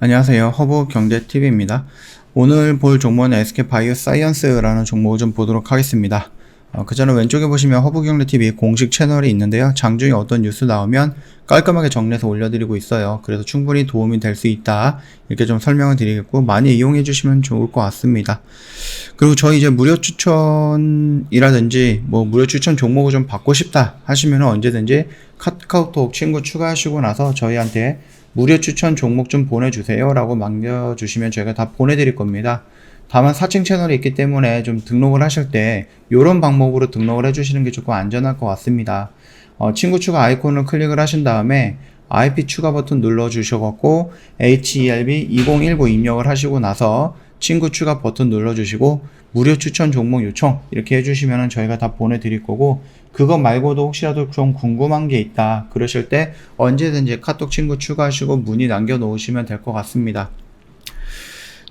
안녕하세요. 허브경제TV입니다. 오늘 볼 종목은 SK바이오사이언스라는 종목을 좀 보도록 하겠습니다. 그 전에 왼쪽에 보시면 허브경제TV 공식 채널이 있는데요. 장중에 어떤 뉴스 나오면 깔끔하게 정리해서 올려드리고 있어요. 그래서 충분히 도움이 될 수 있다. 이렇게 좀 설명을 드리겠고, 많이 이용해 주시면 좋을 것 같습니다. 그리고 저희 이제 무료 추천이라든지 무료 추천 종목을 좀 받고 싶다 하시면 언제든지 카카오톡 친구 추가하시고 나서 저희한테 무료 추천 종목 좀 보내주세요 라고 남겨주시면 저희가 다 보내드릴 겁니다. 다만 사칭 채널이 있기 때문에 좀 등록을 하실 때 이런 방법으로 등록을 해주시는 게 조금 안전할 것 같습니다. 친구 추가 아이콘을 클릭을 하신 다음에 IP 추가 버튼 눌러주셔갖고 HELB2019 입력을 하시고 나서 친구 추가 버튼 눌러주시고 무료 추천 종목 요청 이렇게 해주시면 저희가 다 보내드릴 거고, 그거 말고도 혹시라도 좀 궁금한 게 있다 그러실 때 언제든지 카톡 친구 추가하시고 문의 남겨놓으시면 될 것 같습니다.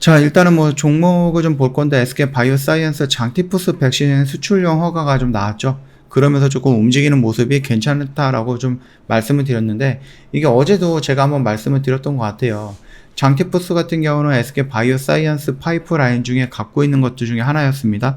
자, 일단은 종목을 좀 볼 건데, SK바이오사이언스 장티푸스 백신 수출용 허가가 좀 나왔죠. 그러면서 조금 움직이는 모습이 괜찮다라고 좀 말씀을 드렸는데, 이게 어제도 제가 한번 말씀을 드렸던 것 같아요. 장티푸스 같은 경우는 SK바이오사이언스 파이프라인 중에 갖고 있는 것들 중에 하나였습니다.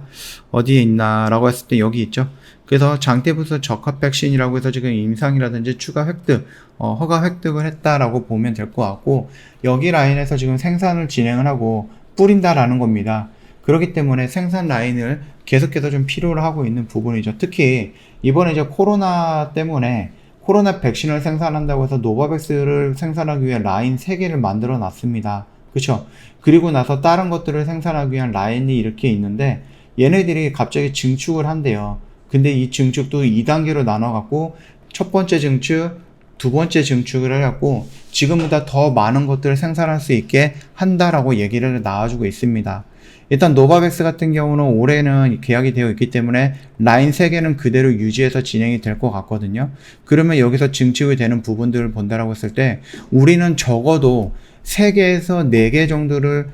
어디에 있나 라고 했을 때 여기 있죠. 그래서 장티푸스 적합 백신이라고 해서 지금 임상이라든지 추가 획득, 허가 획득을 했다라고 보면 될 것 같고, 여기 라인에서 지금 생산을 진행을 하고 뿌린다라는 겁니다. 그렇기 때문에 생산 라인을 계속해서 좀 필요로 하고 있는 부분이죠. 특히 이번에 이제 코로나 때문에 코로나 백신을 생산한다고 해서 노바백스를 생산하기 위한 라인 3개를 만들어 놨습니다. 그쵸? 그리고 나서 다른 것들을 생산하기 위한 라인이 이렇게 있는데, 얘네들이 갑자기 증축을 한대요. 근데 이 증축도 2단계로 나눠갖고 첫 번째 증축, 두 번째 증축을 해갖고 지금보다 더 많은 것들을 생산할 수 있게 한다라고 얘기를 나와주고 있습니다. 일단 노바백스 같은 경우는 올해는 계약이 되어 있기 때문에 라인 3개는 그대로 유지해서 진행이 될 것 같거든요. 그러면 여기서 증축이 되는 부분들을 본다라고 했을 때 우리는 적어도 3개에서 4개 정도를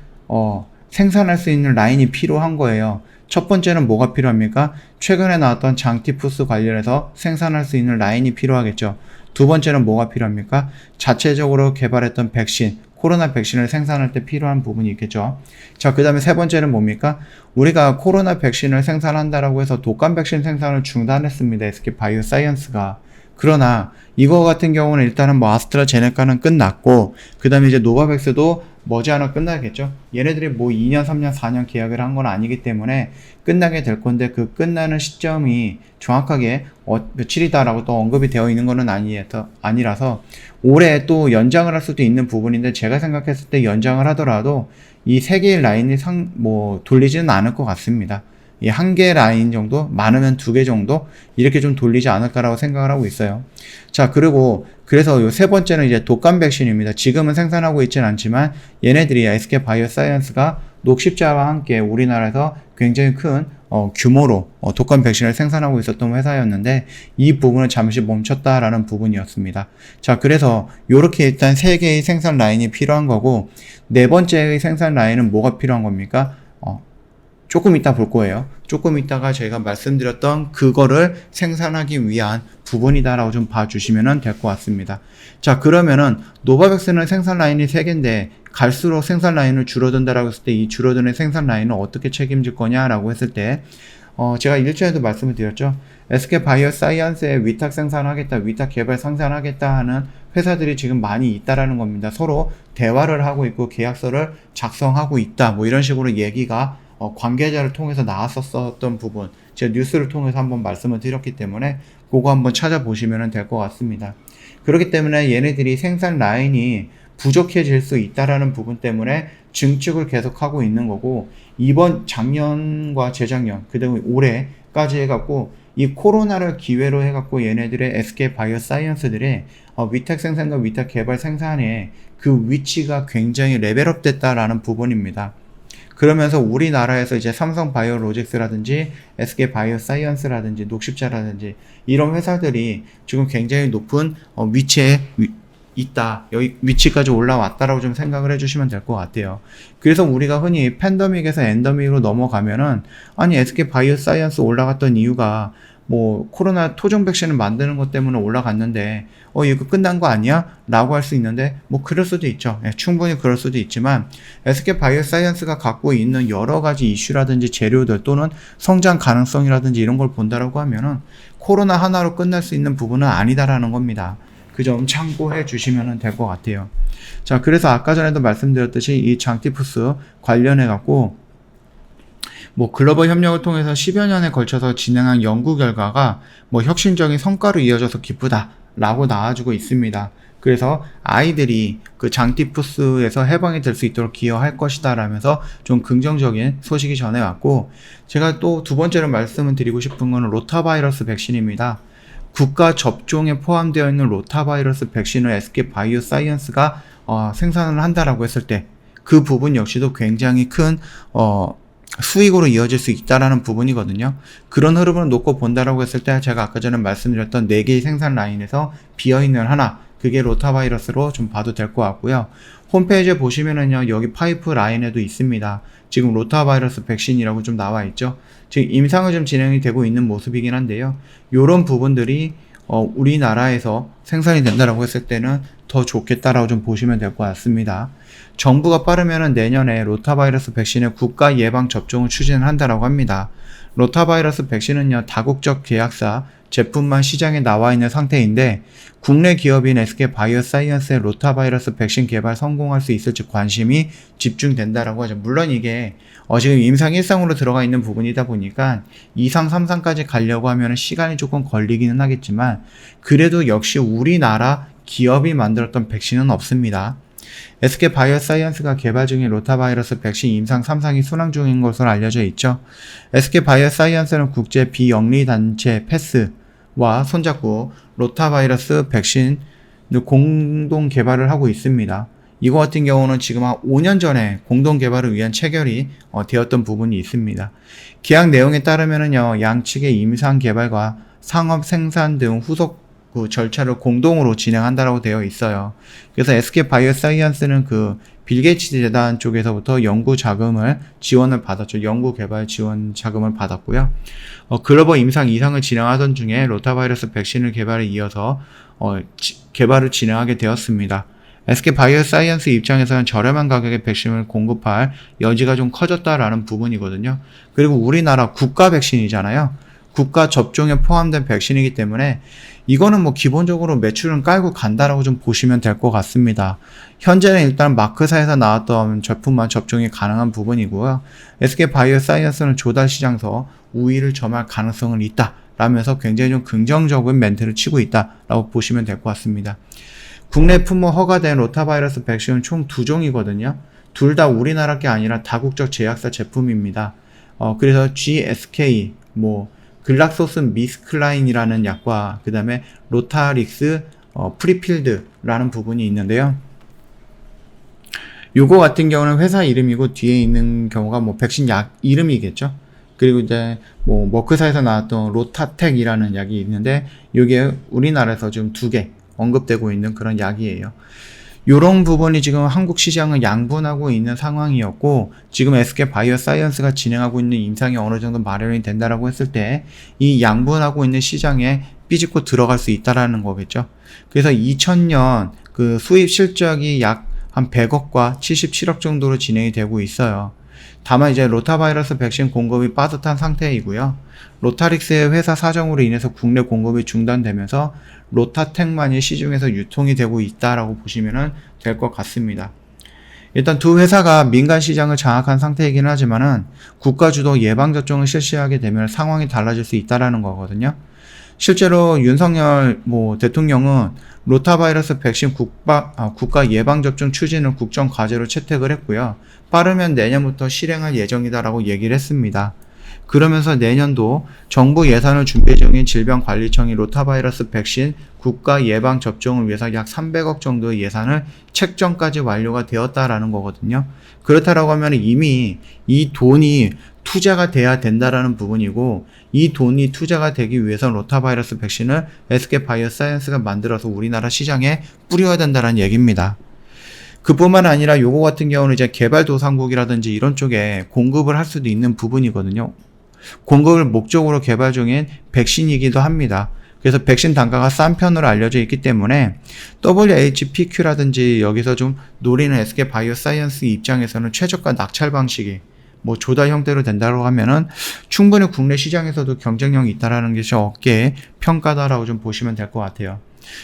생산할 수 있는 라인이 필요한 거예요. 첫 번째는 뭐가 필요합니까? 최근에 나왔던 장티푸스 관련해서 생산할 수 있는 라인이 필요하겠죠. 두 번째는 뭐가 필요합니까? 자체적으로 개발했던 백신, 코로나 백신을 생산할 때 필요한 부분이 있겠죠. 자, 그 다음에 세 번째는 뭡니까? 우리가 코로나 백신을 생산한다라고 해서 독감 백신 생산을 중단했습니다. SK바이오사이언스가. 그러나 이거 같은 경우는 일단은 아스트라제네카는 끝났고, 그 다음에 이제 노바백스도 머지않아 끝나겠죠. 얘네들이 2년, 3년, 4년 계약을 한 건 아니기 때문에 끝나게 될 건데, 그 끝나는 시점이 정확하게 며칠이다라고 또 언급이 되어 있는 거는 아니라서 올해 또 연장을 할 수도 있는 부분인데, 제가 생각했을 때 연장을 하더라도 이 3개의 라인이 돌리지는 않을 것 같습니다. 이 1개 라인 정도, 많으면 2개 정도 이렇게 좀 돌리지 않을까라고 생각을 하고 있어요. 자, 그래서 요 세 번째는 이제 독감 백신입니다. 지금은 생산하고 있지는 않지만 얘네들이 SK바이오사이언스가 녹십자와 함께 우리나라에서 굉장히 큰 규모로 독감 백신을 생산하고 있었던 회사였는데, 이 부분은 잠시 멈췄다라는 부분이었습니다. 자, 그래서 요렇게 일단 3개의 생산 라인이 필요한 거고, 네 번째의 생산 라인은 뭐가 필요한 겁니까? 조금 이따 볼 거예요. 조금 이따가 제가 말씀드렸던 그거를 생산하기 위한 부분이다라고 좀 봐주시면 될 것 같습니다. 자, 그러면은 노바백스는 생산 라인이 3개인데 갈수록 생산 라인을 줄어든다라고 했을 때 이 줄어드는 생산 라인을 어떻게 책임질 거냐라고 했을 때 제가 일전에도 말씀을 드렸죠. SK바이오사이언스에 위탁 생산하겠다, 위탁 개발 생산하겠다 하는 회사들이 지금 많이 있다라는 겁니다. 서로 대화를 하고 있고 계약서를 작성하고 있다, 이런 식으로 얘기가 관계자를 통해서 나왔었던 부분, 제가 뉴스를 통해서 한번 말씀을 드렸기 때문에 그거 한번 찾아보시면 될 것 같습니다. 그렇기 때문에 얘네들이 생산 라인이 부족해질 수 있다라는 부분 때문에 증축을 계속하고 있는 거고, 이번 작년과 재작년, 그 다음에 올해까지 해갖고 이 코로나를 기회로 해갖고 얘네들의 SK바이오사이언스들의 위탁 생산과 위탁 개발 생산의 그 위치가 굉장히 레벨업 됐다라는 부분입니다. 그러면서 우리나라에서 이제 삼성바이오로직스라든지 SK바이오사이언스라든지 녹십자라든지 이런 회사들이 지금 굉장히 높은 위치에 있다, 여기 위치까지 올라왔다라고 좀 생각을 해주시면 될 것 같아요. 그래서 우리가 흔히 팬데믹에서 엔데믹으로 넘어가면은, 아니 SK바이오사이언스 올라갔던 이유가 뭐 코로나 토종 백신을 만드는 것 때문에 올라갔는데 이거 끝난 거 아니야? 라고 할 수 있는데 뭐 그럴 수도 있죠. 충분히 그럴 수도 있지만 SK 바이오사이언스가 갖고 있는 여러 가지 이슈라든지 재료들 또는 성장 가능성이라든지 이런 걸 본다라고 하면은 코로나 하나로 끝날 수 있는 부분은 아니다라는 겁니다. 그 점 참고해 주시면 될 것 같아요. 자, 그래서 아까 전에도 말씀드렸듯이 이 장티푸스 관련해 갖고 뭐 글로벌 협력을 통해서 10여 년에 걸쳐서 진행한 연구 결과가 뭐 혁신적인 성과로 이어져서 기쁘다라고 나와주고 있습니다. 그래서 아이들이 그 장티푸스에서 해방이 될 수 있도록 기여할 것이다 라면서 좀 긍정적인 소식이 전해왔고, 제가 또 두 번째로 말씀을 드리고 싶은 거는 로타바이러스 백신입니다. 국가 접종에 포함되어 있는 로타바이러스 백신을 SK 바이오사이언스가 생산을 한다라고 했을 때 그 부분 역시도 굉장히 큰 수익으로 이어질 수 있다라는 부분이거든요. 그런 흐름을 놓고 본다라고 했을 때 제가 아까 전에 말씀드렸던 4개의 생산 라인에서 비어있는 하나, 그게 로타바이러스로 좀 봐도 될 것 같고요. 홈페이지에 보시면은요, 여기 파이프 라인에도 있습니다. 지금 로타바이러스 백신이라고 좀 나와 있죠. 지금 임상을 좀 진행이 되고 있는 모습이긴 한데요. 요런 부분들이 우리나라에서 생산이 된다라고 했을 때는 더 좋겠다라고 좀 보시면 될 것 같습니다. 정부가 빠르면은 내년에 로타바이러스 백신의 국가 예방 접종을 추진을 한다라고 합니다. 로타바이러스 백신은요, 다국적 제약사 제품만 시장에 나와 있는 상태인데 국내 기업인 SK 바이오사이언스의 로타바이러스 백신 개발 성공할 수 있을지 관심이 집중된다라고 하죠. 물론 이게 지금 임상 1상으로 들어가 있는 부분이다 보니까 2상, 3상까지 가려고 하면 시간이 조금 걸리기는 하겠지만 그래도 역시 우리나라 기업이 만들었던 백신은 없습니다. SK 바이오사이언스가 개발 중인 로타바이러스 백신 임상 3상이 순항 중인 것으로 알려져 있죠. SK 바이오사이언스는 국제 비영리단체 패스와 손잡고 로타바이러스 백신 공동 개발을 하고 있습니다. 이거 같은 경우는 지금 한 5년 전에 공동 개발을 위한 체결이 되었던 부분이 있습니다. 계약 내용에 따르면은요, 양측의 임상 개발과 상업 생산 등 후속 그 절차를 공동으로 진행한다라고 되어 있어요. 그래서 SK 바이오사이언스는 그 빌 게이츠 재단 쪽에서부터 연구 자금을 지원을 받았죠. 연구 개발 지원 자금을 받았고요. 글로벌 임상 2상을 진행하던 중에 로타바이러스 백신을 개발에 이어서 개발을 진행하게 되었습니다. SK 바이오사이언스 입장에서는 저렴한 가격의 백신을 공급할 여지가 좀 커졌다라는 부분이거든요. 그리고 우리나라 국가 백신이잖아요. 국가 접종에 포함된 백신이기 때문에 이거는 뭐 기본적으로 매출은 깔고 간다라고 좀 보시면 될 것 같습니다. 현재는 일단 마크사에서 나왔던 제품만 접종이 가능한 부분이고요. SK 바이오사이언스는 조달 시장에서 우위를 점할 가능성은 있다 라면서 굉장히 좀 긍정적인 멘트를 치고 있다라고 보시면 될 것 같습니다. 국내 품목 허가된 로타바이러스 백신은 총 2종이거든요. 둘 다 우리나라 게 아니라 다국적 제약사 제품입니다. 그래서 GSK, 글락소스미스클라인이라는 약과 그 다음에 로타릭스 프리필드라는 부분이 있는데요. 요거 같은 경우는 회사 이름이고 뒤에 있는 경우가 백신 약 이름이겠죠. 그리고 이제 머크사에서 나왔던 로타텍이라는 약이 있는데 요게 우리나라에서 지금 2개 언급되고 있는 그런 약이에요. 요런 부분이 지금 한국 시장을 양분하고 있는 상황이었고, 지금 SK 바이오사이언스가 진행하고 있는 임상이 어느 정도 마련이 된다라고 했을 때 이 양분하고 있는 시장에 삐집고 들어갈 수 있다라는 거겠죠. 그래서 2000년 그 수입 실적이 약 한 100억과 77억 정도로 진행이 되고 있어요. 다만 이제 로타바이러스 백신 공급이 빠듯한 상태이고요. 로타릭스의 회사 사정으로 인해서 국내 공급이 중단되면서 로타텍만이 시중에서 유통이 되고 있다라고 보시면 될 것 같습니다. 일단 두 회사가 민간 시장을 장악한 상태이긴 하지만은 국가 주도 예방접종을 실시하게 되면 상황이 달라질 수 있다라는 거거든요. 실제로 윤석열 대통령은 로타바이러스 백신 국가 예방접종 추진을 국정과제로 채택을 했고요. 빠르면 내년부터 실행할 예정이다라고 얘기를 했습니다. 그러면서 내년도 정부 예산을 준비 중인 질병관리청이 로타바이러스 백신 국가 예방 접종을 위해서 약 300억 정도의 예산을 책정까지 완료가 되었다라는 거거든요. 그렇다라고 하면 이미 이 돈이 투자가 돼야 된다라는 부분이고, 이 돈이 투자가 되기 위해서는 로타바이러스 백신을 SK 바이오사이언스가 만들어서 우리나라 시장에 뿌려야 된다는 얘기입니다. 그뿐만 아니라 요거 같은 경우는 이제 개발도상국이라든지 이런 쪽에 공급을 할 수도 있는 부분이거든요. 공급을 목적으로 개발 중인 백신이기도 합니다. 그래서 백신 단가가 싼 편으로 알려져 있기 때문에 WHPQ라든지 여기서 좀 노리는 SK바이오사이언스 입장에서는 최저가 낙찰 방식이 뭐 조달 형태로 된다고 하면은 충분히 국내 시장에서도 경쟁력이 있다라는 것이 어깨의 평가다라고 좀 보시면 될 것 같아요.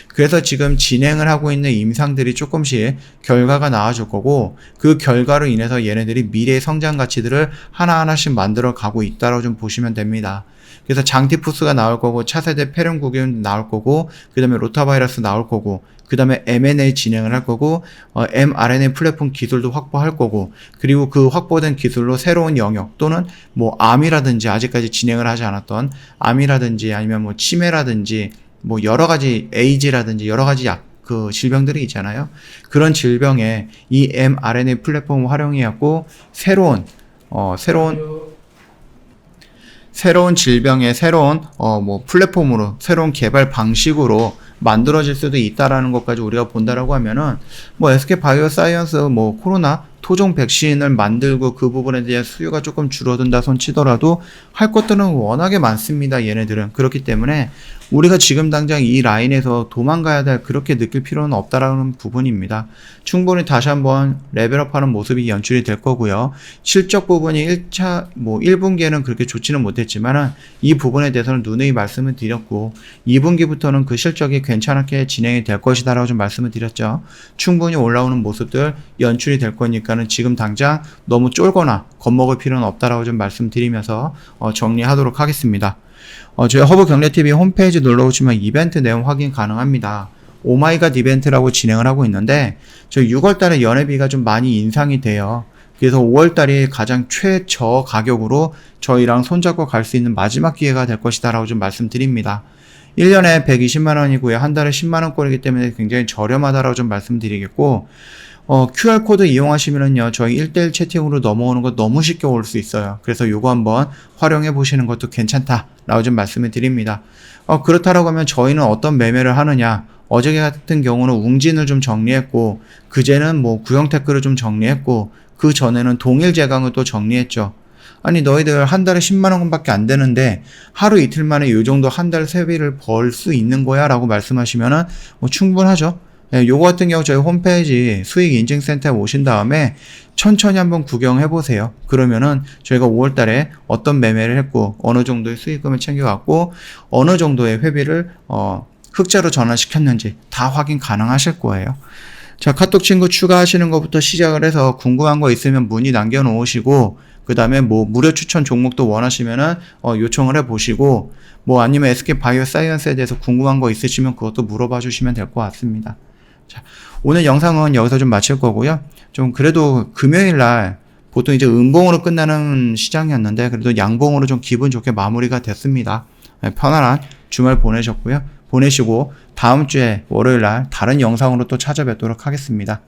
그래서 지금 진행을 하고 있는 임상들이 조금씩 결과가 나와줄 거고, 그 결과로 인해서 얘네들이 미래의 성장 가치들을 하나하나씩 만들어 가고 있다라고 좀 보시면 됩니다. 그래서 장티푸스가 나올 거고, 차세대 페lum구균 나올 거고, 그 다음에 로타바이러스 나올 거고, 그 다음에 M&A 진행을 할 거고, mRNA 플랫폼 기술도 확보할 거고, 그리고 그 확보된 기술로 새로운 영역 또는 뭐 암이라든지 아직까지 진행을 하지 않았던 암이라든지 아니면 뭐 치매라든지 뭐 여러 가지 에이즈라든지 여러 가지 그 질병들이 있잖아요. 그런 질병에 이 mRNA 플랫폼을 활용해갖고 새로운 질병의 새로운 뭐 플랫폼으로 새로운 개발 방식으로 만들어질 수도 있다라는 것까지 우리가 본다라고 하면은 뭐 SK바이오사이언스 뭐 코로나 토종 백신을 만들고 그 부분에 대한 수요가 조금 줄어든다 손 치더라도 할 것들은 워낙에 많습니다. 얘네들은. 그렇기 때문에 우리가 지금 당장 이 라인에서 도망가야 될 그렇게 느낄 필요는 없다라는 부분입니다. 충분히 다시 한번 레벨업하는 모습이 연출이 될 거고요. 실적 부분이 1분기에는 그렇게 좋지는 못했지만은 이 부분에 대해서는 누누이 말씀을 드렸고 2분기부터는 그 실적이 괜찮게 진행이 될 것이다라고 좀 말씀을 드렸죠. 충분히 올라오는 모습들 연출이 될 거니까는 지금 당장 너무 쫄거나 겁먹을 필요는 없다라고 좀 말씀드리면서 정리하도록 하겠습니다. 저희 허브경제TV 홈페이지 눌러오시면 이벤트 내용 확인 가능합니다. 오마이갓 이벤트라고 진행을 하고 있는데 저희 6월달에 연회비가 좀 많이 인상이 돼요. 그래서 5월달이 가장 최저 가격으로 저희랑 손잡고 갈 수 있는 마지막 기회가 될 것이다 라고 좀 말씀드립니다. 1년에 120만원이고요. 한 달에 10만원꼴이기 때문에 굉장히 저렴하다라고 좀 말씀드리겠고, QR코드 이용하시면은요, 저희 1대1 채팅으로 넘어오는 거 너무 쉽게 올 수 있어요. 그래서 요거 한번 활용해 보시는 것도 괜찮다라고 좀 말씀을 드립니다. 그렇다라고 하면 저희는 어떤 매매를 하느냐, 어제 같은 경우는 웅진을 좀 정리했고, 그제는 뭐 구형테크를 좀 정리했고, 그 전에는 동일제강을 또 정리했죠. 아니 너희들 한 달에 10만원 밖에 안 되는데 하루 이틀 만에 요 정도 한 달 세비를 벌 수 있는 거야 라고 말씀하시면은 뭐 충분하죠. 요거 같은 경우 저희 홈페이지 수익인증센터에 오신 다음에 천천히 한번 구경해 보세요. 그러면은 저희가 5월 달에 어떤 매매를 했고 어느 정도의 수익금을 챙겨갔고 어느 정도의 회비를 흑자로 전환시켰는지 다 확인 가능하실 거예요. 자, 카톡 친구 추가하시는 것부터 시작을 해서 궁금한 거 있으면 문의 남겨놓으시고 그 다음에 뭐 무료 추천 종목도 원하시면은 요청을 해보시고 뭐 아니면 SK바이오사이언스에 대해서 궁금한 거 있으시면 그것도 물어봐 주시면 될 것 같습니다. 자, 오늘 영상은 여기서 좀 마칠 거고요. 좀 그래도 금요일날 보통 이제 음봉으로 끝나는 시장이었는데 그래도 양봉으로 좀 기분 좋게 마무리가 됐습니다. 편안한 주말 보내시고 다음 주에 월요일날 다른 영상으로 또 찾아뵙도록 하겠습니다.